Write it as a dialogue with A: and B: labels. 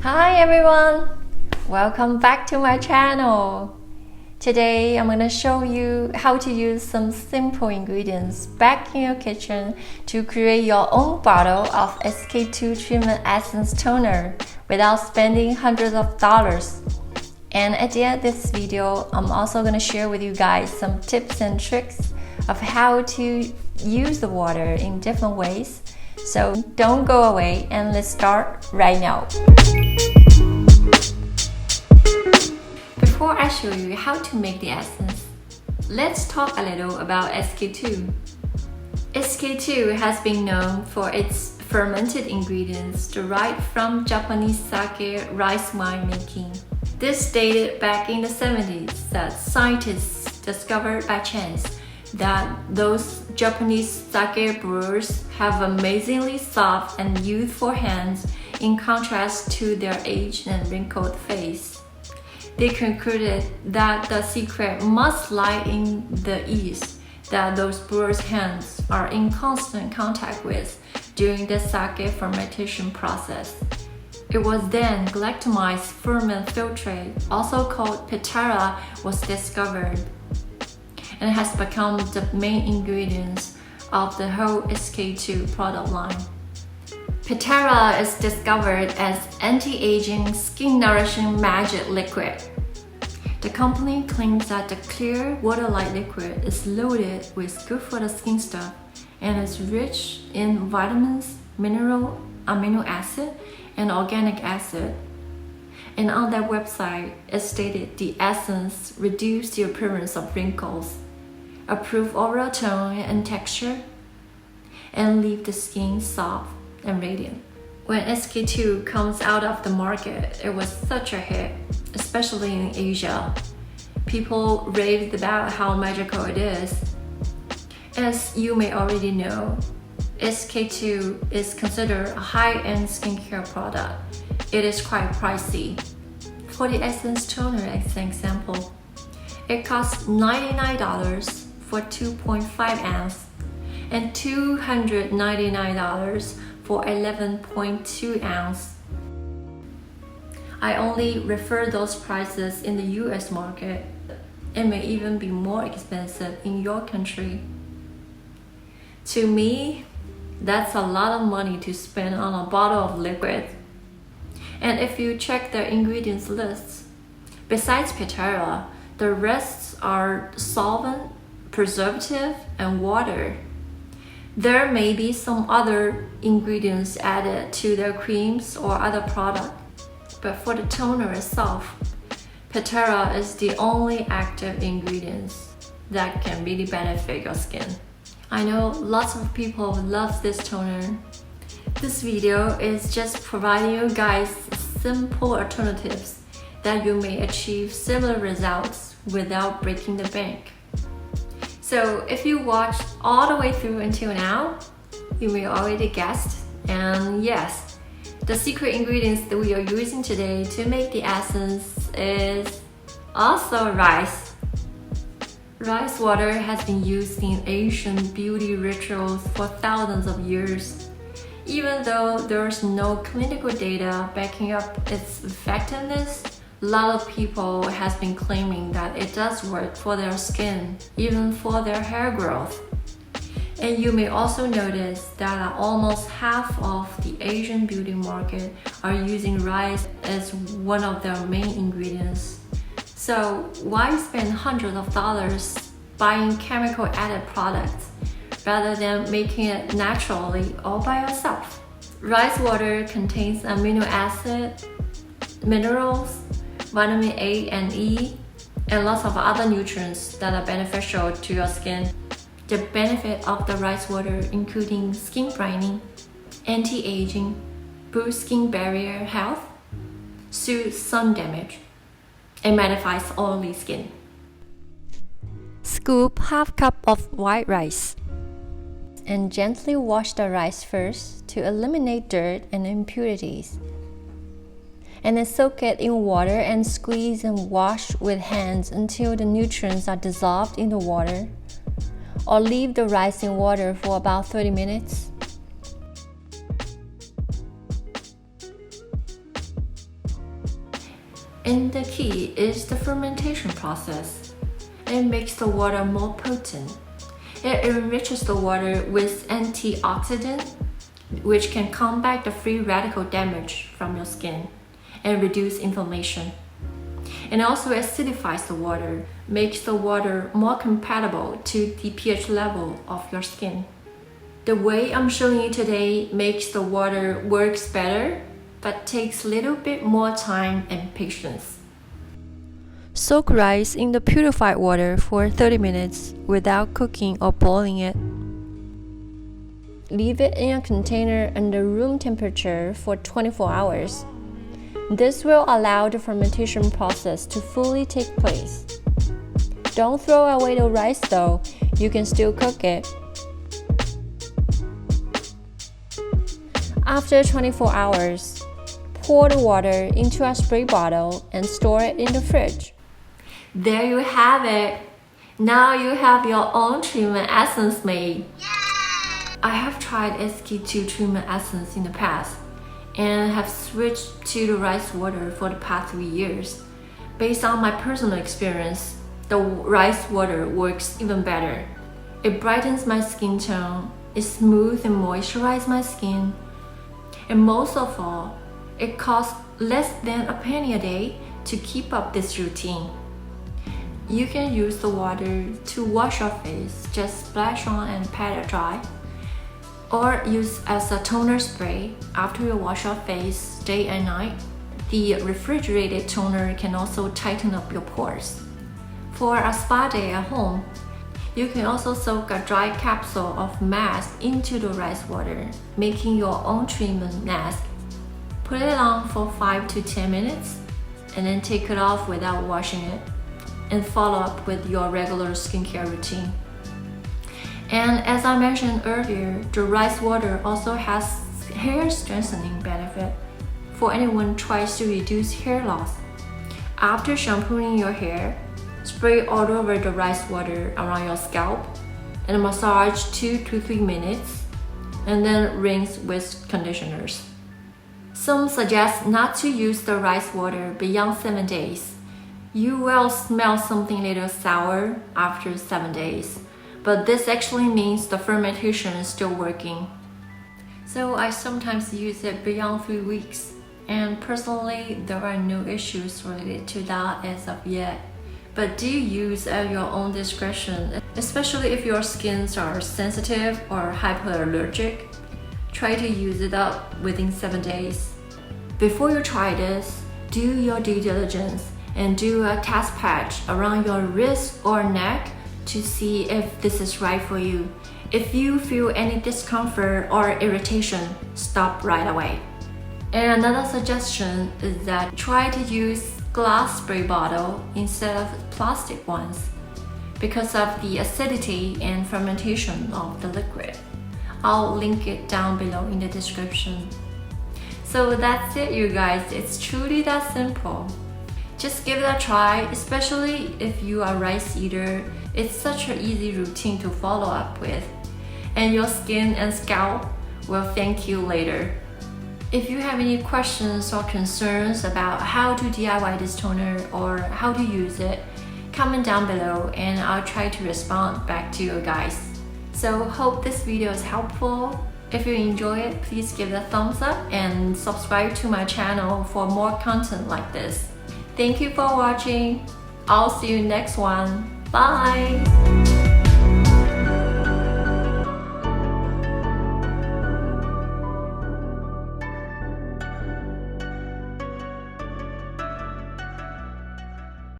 A: Hi everyone! Welcome back to my channel. Today I'm going to show you how to use some simple ingredients back in your kitchen to create your own bottle of SK2 Treatment Essence Toner without spending hundreds of dollars. And at the end of this video, I'm also going to share with you guys some tips and tricks of how to use the water in different ways. So don't go away and let's start right now. Before I show you how to make the essence, let's talk a little about SK2. SK2 has been known for its fermented ingredients derived from Japanese sake rice wine making. This dated back in the 70s that scientists discovered by chance that those Japanese sake brewers have amazingly soft and youthful hands in contrast to their aged and wrinkled face. They concluded that the secret must lie in the yeast that those brewers' hands are in constant contact with during the sake fermentation process. It was then galactomized ferment filtrate, also called pitara, was discovered and has become the main ingredients of the whole SK2 product line. Pitara is discovered as anti-aging, skin-nourishing magic liquid. The company claims that the clear, water-like liquid is loaded with good-for-the-skin stuff and is rich in vitamins, mineral, amino acid, and organic acid. And on their website, it stated the essence reduced the appearance of wrinkles, improve oral tone and texture, and leave the skin soft and radiant. When SK2 comes out of the market, it was such a hit, especially in Asia. People raved about how magical it is. As you may already know, SK2 is considered a high-end skincare product. It is quite pricey. For the Essence Toner as an example, it costs $99 for 2.5 ounce and $299 for 11.2 ounce. I only refer those prices in the US market. It may even be more expensive in your country. To me, that's a lot of money to spend on a bottle of liquid. And if you check the ingredients list, besides pitara, the rest are solvent, preservative, and water. There may be some other ingredients added to their creams or other products, but for the toner itself, pitara is the only active ingredient that can really benefit your skin. I know lots of people love this toner. This video is just providing you guys simple alternatives that you may achieve similar results without breaking the bank. So if you watched all the way through until now, you may already guessed, and yes, the secret ingredients that we are using today to make the essence is also rice. Rice water has been used in Asian beauty rituals for thousands of years. Even though there's no clinical data backing up its effectiveness, a lot of people has been claiming that it does work for their skin, even for their hair growth. And you may also notice that almost half of the Asian beauty market are using rice as one of their main ingredients. So why spend hundreds of dollars buying chemical added products rather than making it naturally all by yourself? Rice water contains amino acid, minerals, vitamin A and E, and lots of other nutrients that are beneficial to your skin. The benefit of the rice water including skin brightening, anti-aging, boost skin barrier health, soothes sun damage, and mattifies oily skin. Scoop half cup of white rice and gently wash the rice first to eliminate dirt and impurities. And then soak it in water and squeeze and wash with hands until the nutrients are dissolved in the water, or leave the rice in water for about 30 minutes. And the key is the fermentation process. It makes the water more potent. It enriches the water with antioxidants, which can combat the free radical damage from your skin and reduce inflammation. And also acidifies the water, makes the water more compatible to the pH level of your skin. The way I'm showing you today makes the water works better, but takes a little bit more time and patience. Soak rice in the purified water for 30 minutes without cooking or boiling it. Leave it in a container under room temperature for 24 hours. This will allow the fermentation process to fully take place. Don't throw away the rice though, you can still cook it. After 24 hours, pour the water into a spray bottle and store it in the fridge. There you have it! Now you have your own treatment essence made. I have tried SK2 treatment essence in the past and have switched to the rice water for the past 3 years. Based on my personal experience, the rice water works even better. It brightens my skin tone, it smooths and moisturizes my skin, and most of all, it costs less than a penny a day to keep up this routine. You can use the water to wash your face, just splash on and pat it dry, or use as a toner spray after you wash your face day and night. The refrigerated toner can also tighten up your pores. For a spa day at home, you can also soak a dry capsule of mask into the rice water, making your own treatment mask. Put it on for 5 to 10 minutes and then take it off without washing it, and follow up with your regular skincare routine. And as I mentioned earlier, the rice water also has hair strengthening benefit for anyone who tries to reduce hair loss. After shampooing your hair, spray all over the rice water around your scalp and massage 2 to 3 minutes, and then rinse with conditioners. Some suggest not to use the rice water beyond 7 days. You will smell something a little sour after 7 days, but this actually means the fermentation is still working. So I sometimes use it beyond 3 weeks, and personally there are no issues related to that as of yet. But do use at your own discretion, especially if your skins are sensitive or hypoallergic. Try to use it up within 7 days. Before you try this, do your due diligence and do a test patch around your wrist or neck to see if this is right for you. If you feel any discomfort or irritation, stop right away. And another suggestion is that try to use glass spray bottle instead of plastic ones because of the acidity and fermentation of the liquid. I'll link it down below in the description. So that's it, you guys. It's truly that simple. Just give it a try, especially if you are a rice eater. It's such an easy routine to follow up with, and your skin and scalp will thank you later. If you have any questions or concerns about how to DIY this toner or how to use it, comment down below and I'll try to respond back to you guys. So hope this video is helpful. If you enjoy it, please give it a thumbs up and subscribe to my channel for more content like this. Thank you for watching. I'll see you next one. Bye!